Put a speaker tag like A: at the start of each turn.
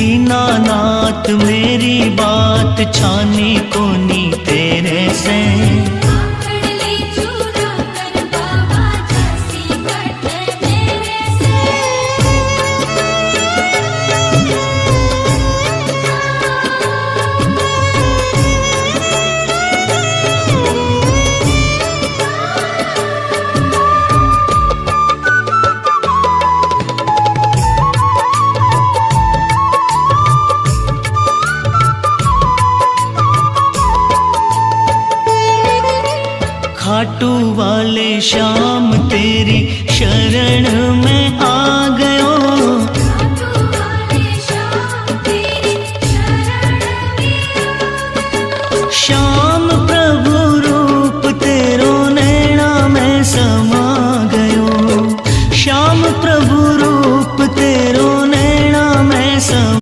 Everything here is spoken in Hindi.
A: दीनानाथ मेरी बात छानी कोनी तेरे से। खाटू वाले श्याम तेरी शरण में आ गयो। श्याम प्रभु रूप तेरो नैना में समा गयो। श्याम प्रभु रूप तेरो नैना में समा